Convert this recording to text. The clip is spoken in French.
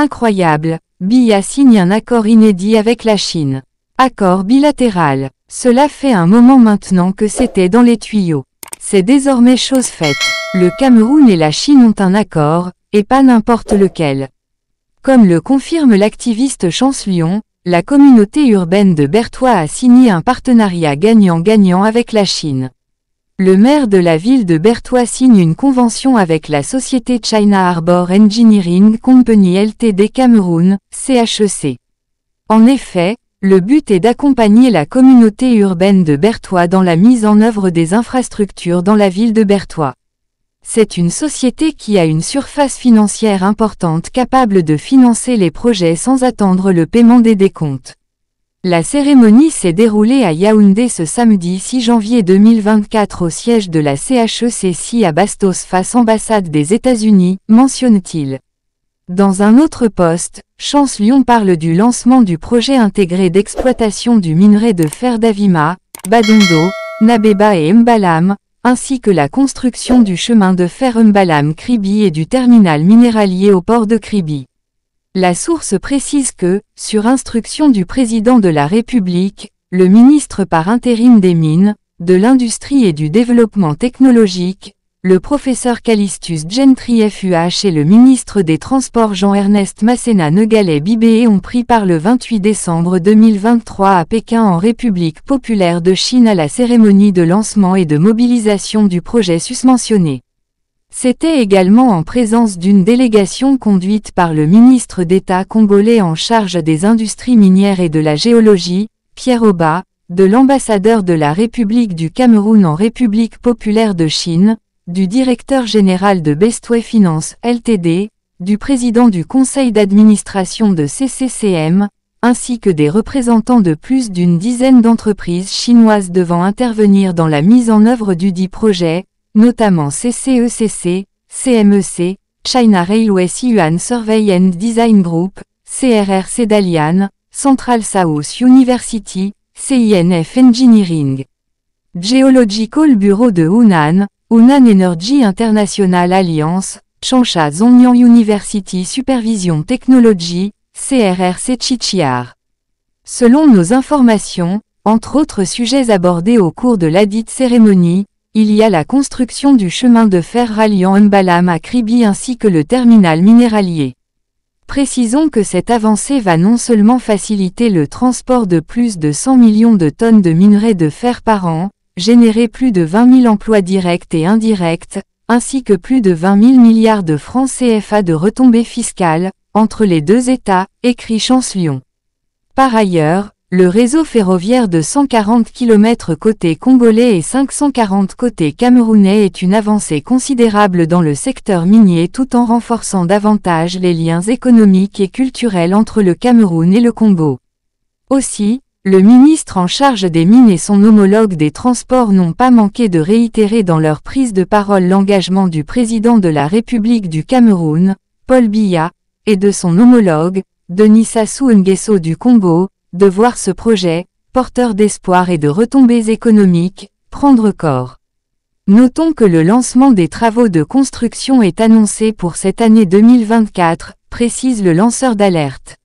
Incroyable, Biya signe un accord inédit avec la Chine. Accord bilatéral. Cela fait un moment maintenant que c'était dans les tuyaux. C'est désormais chose faite. Le Cameroun et la Chine ont un accord, et pas n'importe lequel. Comme le confirme l'activiste Chancelion, la communauté urbaine de Bertoua a signé un partenariat gagnant-gagnant avec la Chine. Le maire de la ville de Bertoua signe une convention avec la société China Harbour Engineering Company Ltd Cameroun, CHEC. En effet, le but est d'accompagner la communauté urbaine de Bertoua dans la mise en œuvre des infrastructures dans la ville de Bertoua. C'est une société qui a une surface financière importante capable de financer les projets sans attendre le paiement des décomptes. La cérémonie s'est déroulée à Yaoundé ce samedi 6 janvier 2024 au siège de la CHEC à Bastos face ambassade des États-Unis, mentionne-t-il. Dans un autre poste, Chancelion parle du lancement du projet intégré d'exploitation du minerai de fer d'Avima, Badondo, Nabeba et Mbalam, ainsi que la construction du chemin de fer Mbalam-Kribi et du terminal minéralier au port de Kribi. La source précise que, sur instruction du président de la République, le ministre par intérim des Mines, de l'Industrie et du Développement technologique, le professeur Callistus Gentry FUH et le ministre des Transports Jean-Ernest Masséna Negalais Bibé ont pris part le 28 décembre 2023 à Pékin en République populaire de Chine à la cérémonie de lancement et de mobilisation du projet susmentionné. C'était également en présence d'une délégation conduite par le ministre d'État congolais en charge des industries minières et de la géologie, Pierre Oba, de l'ambassadeur de la République du Cameroun en République populaire de Chine, du directeur général de Bestway Finance Ltd, du président du conseil d'administration de CCCM, ainsi que des représentants de plus d'une dizaine d'entreprises chinoises devant intervenir dans la mise en œuvre du dit projet, notamment CCECC, CMEC, China Railway Siuan Survey and Design Group, CRRC Dalian, Central South University, CINF Engineering. Geological Bureau de Hunan, Hunan Energy International Alliance, Changsha Zhongyang University Supervision Technology, CRRC Chichiar. Selon nos informations, entre autres sujets abordés au cours de ladite cérémonie, il y a la construction du chemin de fer ralliant Mbalam à Kribi ainsi que le terminal minéralier. Précisons que cette avancée va non seulement faciliter le transport de plus de 100 millions de tonnes de minerai de fer par an, générer plus de 20 000 emplois directs et indirects, ainsi que plus de 20 000 milliards de francs CFA de retombées fiscales, entre les deux États, écrit Chancelion. Par ailleurs, le réseau ferroviaire de 140 km côté congolais et 540 côté camerounais est une avancée considérable dans le secteur minier tout en renforçant davantage les liens économiques et culturels entre le Cameroun et le Congo. Aussi, le ministre en charge des mines et son homologue des transports n'ont pas manqué de réitérer dans leur prise de parole l'engagement du président de la République du Cameroun, Paul Biya, et de son homologue, Denis Sassou Nguesso du Congo, de voir ce projet, porteur d'espoir et de retombées économiques, prendre corps. Notons que le lancement des travaux de construction est annoncé pour cette année 2024, précise le lanceur d'alerte.